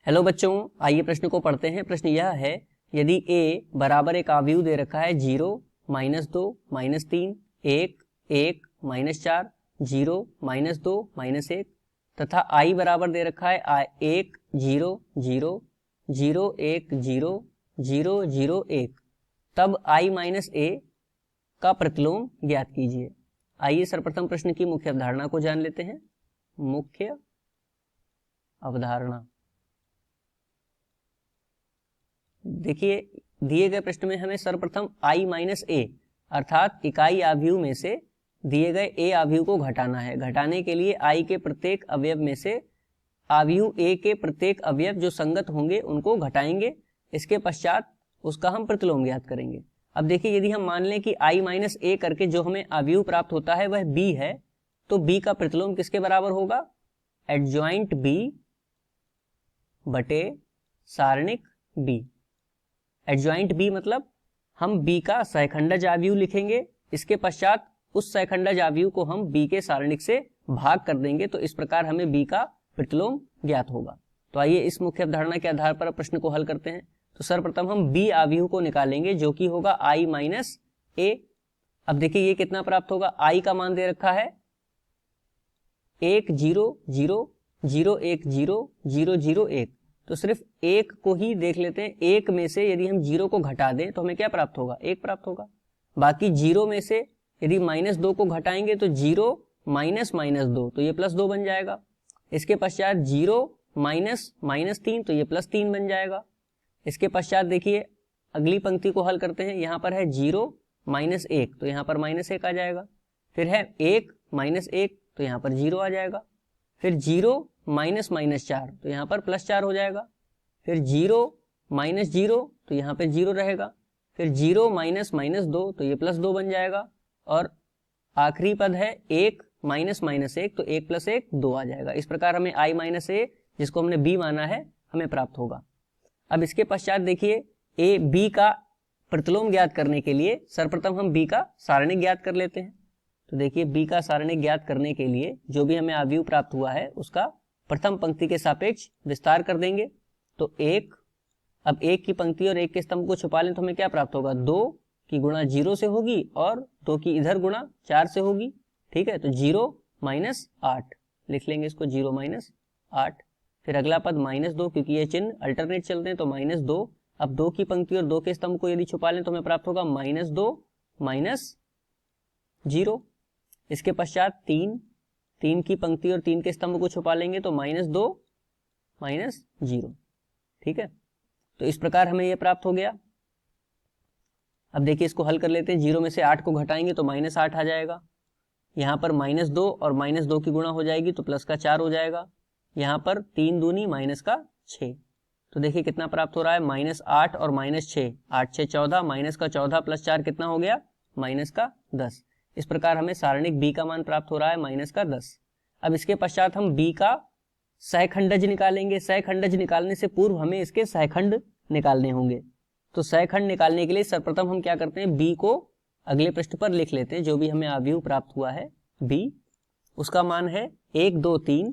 Hello बच्चों, आइए प्रश्न को पढ़ते हैं। प्रश्न यह है, यदि a बराबर एक आव्यूह दे रखा है 0, -2, -3, 1, 1, -4, 0, -2, -1 तथा i बराबर दे रखा है 1, 0, 0, 0, 1, 0, 0, 0, 1, तब i माइनस a का प्रतिलोम ज्ञात कीजिए। आइए सर्वप्रथम प्रश्न की मुख्य अवधारणा को जान लेते हैं। मुख्य अवधारणा, देखिए दिए गए प्रश्न में हमें सर्वप्रथम i माइनस a अर्थात इकाई आव्यूह में से दिए गए a आव्यूह को घटाना है। घटाने के लिए i के प्रत्येक अवयव में से आव्यूह a के प्रत्येक अवयव जो संगत होंगे उनको घटाएंगे। इसके पश्चात उसका हम प्रतिलोम ज्ञात करेंगे। अब देखिए, यदि हम मान लें कि i माइनस a करके जो हमें आव्यूह प्राप्त होता है वह b है, तो b का प्रतिलोम किसके बराबर होगा? एडजॉइंट b बटे सारणिक b। एडजॉइंट b मतलब हम b का सहखंडज आव्यूह लिखेंगे, इसके पश्चात उस सहखंडज आव्यूह को हम b के सारणिक से भाग कर देंगे, तो इस प्रकार हमें b का प्रतिलोम ज्ञात होगा। तो आइए इस मुख्य अवधारणा के आधार पर प्रश्न को हल करते हैं। तो सर्वप्रथम हम b आव्यूह को निकालेंगे जो कि होगा i माइनस a। अब देखिए ये कितना प्राप्त होगा, i का मान दे रखा है 1, 0, 0, 0, 1, 0, 0, 0, 1, तो सिर्फ 1 को ही देख लेते हैं। 1 में से यदि हम 0 को घटा दें तो हमें क्या प्राप्त होगा? 1 प्राप्त होगा। बाकी 0 में से यदि -2 को घटाएंगे तो 0 माइनस -2, तो ये +2 बन जाएगा। इसके पश्चात 0 माइनस -3, तो ये +3 बन जाएगा। इसके पश्चात देखिए अगली पंक्ति को हल करते हैं। यहाँ पर है 0 माइनस 1, तो यहाँ पर -1 आ जाएगा। फिर है 1 माइनस 1, तो यहाँ पर 0 आ जाएगा। फिर 0 माइनस -4, तो यहाँ पर +4 हो जाएगा। फिर 0 माइनस 0, तो यहाँ पे 0 रहेगा। फिर 0 माइनस -2, तो ये +2 बन जाएगा। और आखिरी पद है 1 माइनस -1, तो 1 + 1 2 आ जाएगा। इस प्रकार हमें i माइनस a, जिसको हमने b माना है, हमें प्राप्त होगा। अब इसके पश्चात देखिए a b का प्रतिलोम ज्ञात करने के लिए सर्वप्रथम हम b का सारणिक ज्ञात कर लेते हैं। तो देखिए b का सारणिक ज्ञात करने के लिए जो भी हमें आव्यूह प्राप्त हुआ है उसका प्रथम पंक्ति के सापेक्ष विस्तार कर देंगे। तो 1, अब 1 की पंक्ति और 1 के स्तंभ को छुपा लें तो हमें क्या प्राप्त होगा? 2 की गुणा 0 से होगी और 2 की इधर गुणा 4 से होगी। ठीक है, तो 0 माइनस 8 लिख लेंगे इसको, 0 माइनस 8। फिर अगला पद -2, क्योंकि ये चिन्ह अल्टरनेट चलते हैं तो -2। अब 2 की पंक्ति और 2 के स्तंभ को यदि छुपा लें तो हमें प्राप्त होगा -2 माइनस 0। इसके पश्चात 3 की पंक्ति और 3 के स्तंभ को छुपा लेंगे तो -2 माइनस 0। ठीक है, तो इस प्रकार हमें यह प्राप्त हो गया। अब देखिए इसको हल कर लेते हैं। 0 में से 8 को घटाएंगे तो -8 आ जाएगा। यहाँ पर -2 और -2 की गुणा हो जाएगी तो +4 हो जाएगा। यहाँ पर 3 दूनी -6, तो देखिए कितना प्राप्त हो रहा है? -8 और -6, 8 6 14, -14 + 4 कितना हो गया? -10। इस प्रकार हमें सारणिक b का मान प्राप्त हो रहा है -10। अब इसके पश्चात हम b का सहखंडज निकालेंगे। सहखंडज निकालने से पूर्व हमें इसके सहखंड निकालने होंगे। तो सहखंड निकालने के लिए सर्वप्रथम हम क्या करते हैं? b को अगले पृष्ठ पर लिख लेते हैं। जो भी हमें आव्यूह प्राप्त हुआ है b, उसका मान है 1 2 3,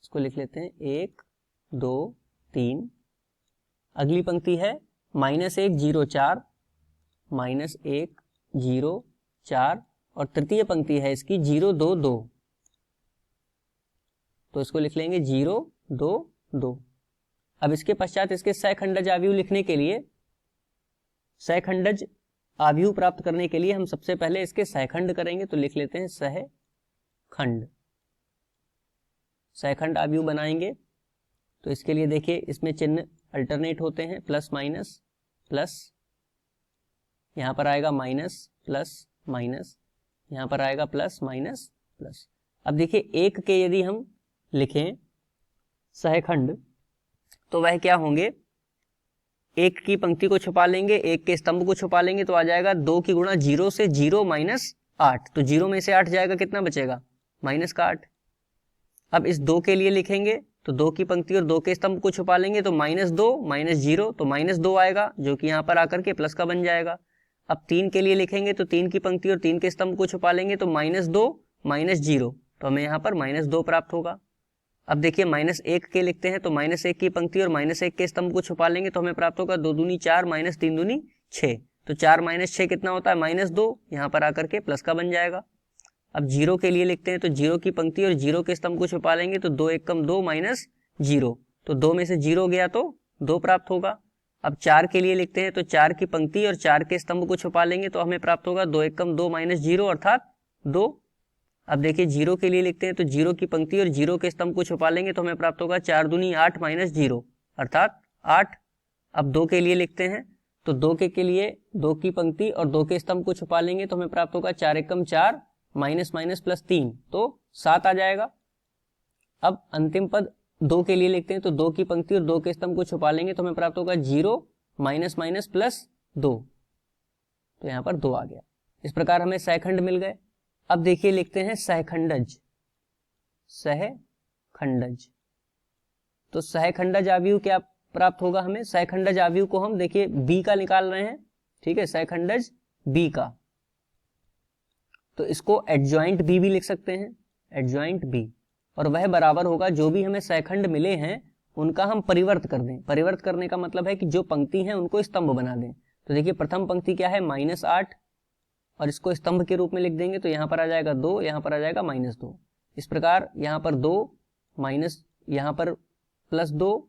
इसको लिख लेते हैं 1 2 3। अगली पंक्ति है -1 0 4, -1 0 4, और तृतीय पंक्ति है इसकी 0 2 2, तो इसको लिख लेंगे 0 2 2। अब इसके पश्चात इसके सहखंडज आव्यूह लिखने के लिए, सहखंडज आव्यूह प्राप्त करने के लिए हम सबसे पहले इसके सहखंड करेंगे। तो लिख लेते हैं सहखंड। सहखंड आव्यूह बनाएंगे तो इसके लिए देखिए इसमें चिन्ह अल्टरनेट होते हैं, प्लस माइनस प्लस, यहाँ पर आएगा माइनस प्लस माइनस, यहाँ पर आएगा प्लस माइनस प्लस। अब देखिए 1 के यदि हम लिखें सहखंड तो वह क्या होंगे? 1 की पंक्ति को छुपा लेंगे, 1 के स्तंभ को छुपा लेंगे तो आ जाएगा 2 की गुणा 0 से 0 माइनस 8, तो 0 में से 8 जाएगा, कितना बचेगा? -8। अब इस 2 के लिए लिखेंगे तो 2 की पंक्ति और 2 के स्तंभ को छुपा लेंगे तो -2 माइनस 0, तो -2 आएगा जो कि यहाँ पर आकर के प्लस का बन जाएगा। अब 3 के लिए लिखेंगे तो 3 की पंक्ति और 3 के स्तंभ को छुपा लेंगे तो -2 माइनस 0, तो हमें यहाँ पर -2 प्राप्त होगा। अब देखिए -1 के लिखते हैं तो -1 की पंक्ति और -1 के स्तंभ को छुपा लेंगे तो हमें प्राप्त होगा 2 दूनी 4 -3 दूनी 6। तो 4 - 6 कितना होता है -2, यहाँ पर आकर के प्लस का बन जाएगा। अब 0 के लिए लिखते हैं तो 0 की पंक्ति और 0 के स्तंभ को छुपा लेंगे तो 2 एकम 2 -0, तो 2 में से 0 गया तो 2 प्राप्त होगा। अब 4 के लिए लिखते हैं तो 4 की पंक्ति और 4 के स्तंभ को छुपा लेंगे तो हमें प्राप्त होगा 2 एकम 2 -0 अर्थात 2। अब देखिए 0 के लिए लिखते हैं तो 0 की पंक्ति और 0 के स्तंभ को छुपा लेंगे तो हमें प्राप्त होगा 4 दूनी 8 -0 अर्थात 8। अब 2 के लिए लिखते हैं तो 2 के लिए 2 की पंक्ति और 2 के स्तंभ को छुपा लेंगे तो हमें प्राप्त होगा 4 एकम 4 -+3 तो 7 आ जाएगा। अब अंतिम पद 2 के लिए लिखते हैं तो 2 की पंक्ति और 2 के स्तंभ को छुपा लेंगे तो हमें प्राप्त होगा 0 -+2, तो यहाँ पर 2 आ गया। इस प्रकार हमें सहखंड मिल गए। अब देखिए लिखते हैं सहखंडज। सहखंडज, तो सहखंडज आव्यूह क्या प्राप्त होगा हमें? सहखंडज आव्यूह को हम देखिए बी का निकाल रहे हैं, ठीक है, सहखंडज बी का, तो इसको एडजॉइंट बी भी लिख सकते हैं, एडजॉइंट बी, और वह बराबर होगा जो भी हमें सहखंड मिले हैं उनका हम परिवर्त कर दें। परिवर्त करने का मतलब है कि जो पंक्ति है उनको स्तंभ बना दें। तो देखिए प्रथम पंक्ति क्या है -8, और इसको स्तंभ के रूप में लिख देंगे तो यहाँ पर आ जाएगा 2, यहाँ पर आ जाएगा -2। इस प्रकार यहाँ पर 2 माइनस, यहाँ पर +2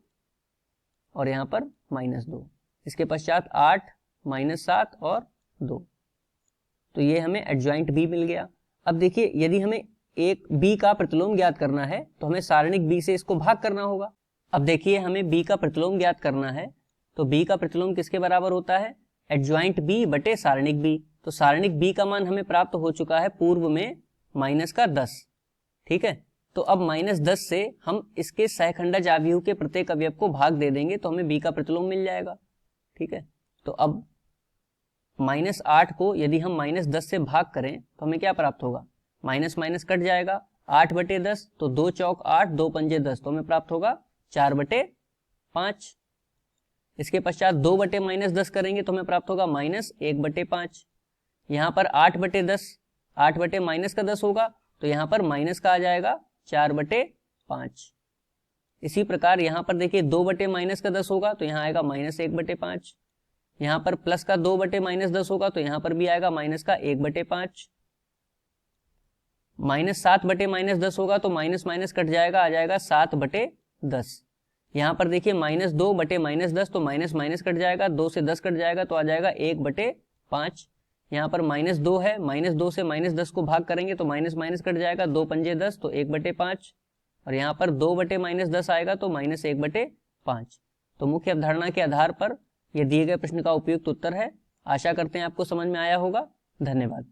और यहाँ पर -2, इसके पश्चात 8 -7 और 2, तो ये हमें एडजॉइंट बी मिल गया। अब देखिए यदि हमें एक बी का प्रतिलोम ज्ञात करना है तो हमें सारणिक बी से इसको भाग करना होगा। अब देखिए हमें बी का प्रतिलोम ज्ञात करना है तो बी का प्रतिलोम किसके बराबर होता है? एडजॉइंट बी बटे सारणिक बी। तो सारणिक बी का मान हमें प्राप्त हो चुका है पूर्व में -10, ठीक है। तो अब -10 से हम इसके सहखंडज आव्यूह के प्रत्येक अवयव को भाग दे देंगे तो हमें बी का प्रतिलोम मिल जाएगा, ठीक है। तो अब -8 को यदि हम -10 से भाग करें तो हमें क्या प्राप्त होगा? माइनस माइनस कट जाएगा, 8/10, तो 2 चौक 8, 2 पंजे 10, तो हमें प्राप्त होगा 4/5। इसके पश्चात 2/-10 करेंगे तो हमें प्राप्त होगा -1/5। यहाँ पर 8/10, 8/-10 होगा तो यहाँ पर माइनस का आ जाएगा 4/5। इसी प्रकार यहाँ पर देखिए 2/-10 होगा तो यहाँ आएगा -1/5। यहाँ पर प्लस का 2/-10 होगा तो यहाँ पर भी आएगा माइनस का 1/5। -7/-10 होगा तो माइनस माइनस कट जाएगा, आ जाएगा 7/10। यहाँ पर देखिए -2/-10 तो माइनस माइनस कट जाएगा, 2 से 10 कट जाएगा तो आ जाएगा 1/5। यहाँ पर -2 है, -2 से -10 को भाग करेंगे तो माइनस माइनस कट जाएगा, 2 पंजे 10 तो 1/5, और यहाँ पर 2/-10 आएगा तो -1/5। तो मुख्य अवधारणा के आधार पर यह दिए गए प्रश्न का उपयुक्त उत्तर है। आशा करते हैं आपको समझ में आया होगा। धन्यवाद।